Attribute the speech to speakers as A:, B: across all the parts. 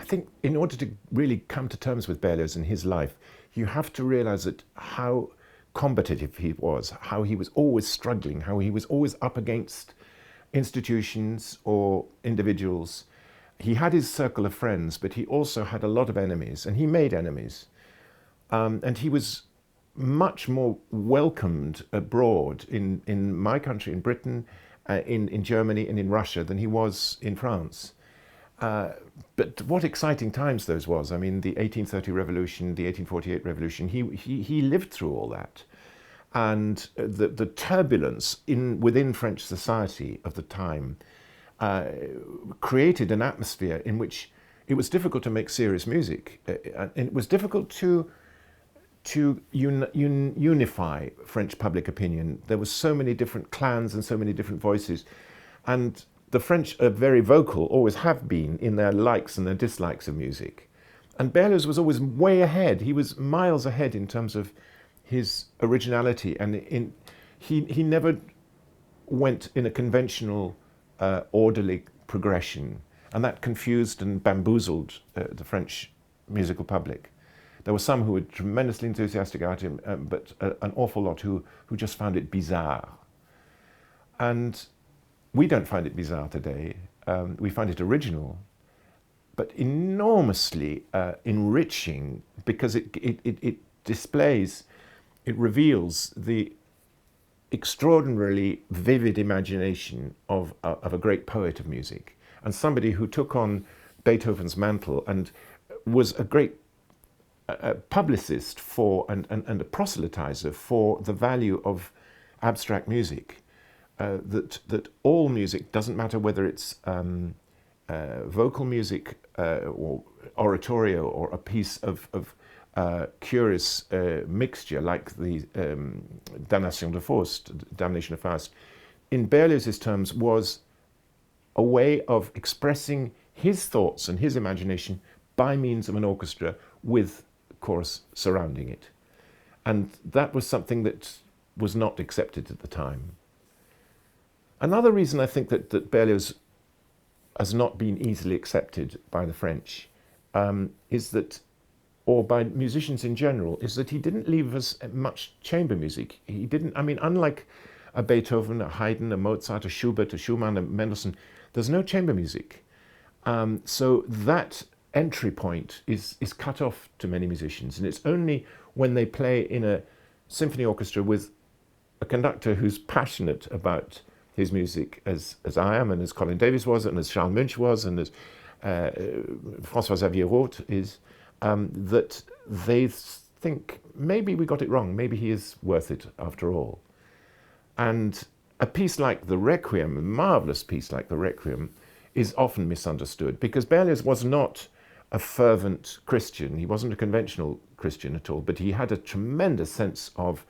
A: think in order to really come to terms with Berlioz and his life, you have to realize that how combative he was, how he was always struggling, how he was always up against institutions or individuals. He had his circle of friends, but he also had a lot of enemies, and he made enemies. And he was much more welcomed abroad in my country, in Britain, in Germany and in Russia than he was in France. But what exciting times those was. I mean, the 1830 revolution, the 1848 revolution, he lived through all that. And the turbulence within French society of the time created an atmosphere in which it was difficult to make serious music. And it was difficult to unify French public opinion. There were so many different clans and so many different voices. And the French are very vocal, always have been, in their likes and their dislikes of music. And Berlioz was always way ahead. He was miles ahead in terms of his originality. And he never went in a conventional, orderly progression. And that confused and bamboozled the French musical public. There were some who were tremendously enthusiastic about him, but an awful lot who just found it bizarre. And we don't find it bizarre today. We find it original, but enormously enriching, because it displays, it reveals the extraordinarily vivid imagination of a great poet of music, and somebody who took on Beethoven's mantle and was a great publicist for and a proselytizer for the value of abstract music. That all music, doesn't matter whether it's vocal music or oratorio or a piece of curious mixture like the Damnation de Faust, Damnation of Faust, in Berlioz's terms was a way of expressing his thoughts and his imagination by means of an orchestra with chorus surrounding it. And that was something that was not accepted at the time. Another reason I think that Berlioz has not been easily accepted by the French is that, or by musicians in general, is that he didn't leave us much chamber music. He didn't, I mean, unlike a Beethoven, a Haydn, a Mozart, a Schubert, a Schumann, a Mendelssohn, there's no chamber music. So that entry point is cut off to many musicians, and it's only when they play in a symphony orchestra with a conductor who's passionate about his music, as I am, and as Colin Davis was, and as Charles Munch was, and as François Xavier Roth is, that they think maybe we got it wrong, maybe he is worth it after all. And a piece like the Requiem, a marvelous piece like the Requiem, is often misunderstood, because Berlioz was not a fervent Christian. He wasn't a conventional Christian at all, but he had a tremendous sense of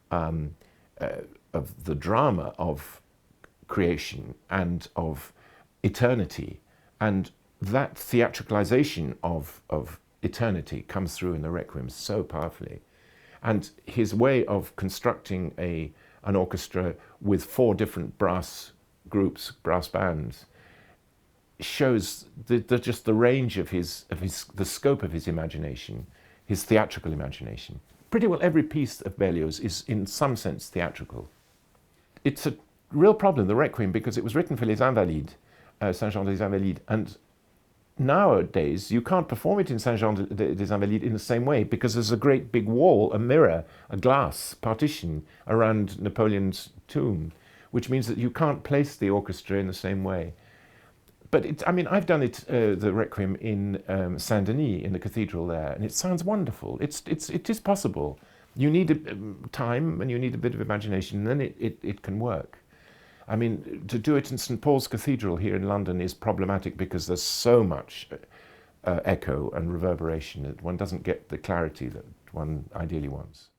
A: the drama of creation and of eternity, and that theatricalization of eternity comes through in the Requiem so powerfully. And his way of constructing an orchestra with 4 different brass groups, brass bands, shows just the range of the scope of his imagination, his theatrical imagination. Pretty well every piece of Berlioz is in some sense theatrical. It's a real problem, the Requiem, because it was written for Les Invalides, Saint-Jean des Invalides, and nowadays you can't perform it in Saint-Jean des Invalides in the same way, because there's a great big wall, a mirror, a glass partition around Napoleon's tomb, which means that you can't place the orchestra in the same way. But I mean, I've done it, the Requiem in Saint-Denis, in the cathedral there, and it sounds wonderful. It is possible. You need time and you need a bit of imagination, and then it can work. I mean, to do it in St. Paul's Cathedral here in London is problematic because there's so much echo and reverberation that one doesn't get the clarity that one ideally wants.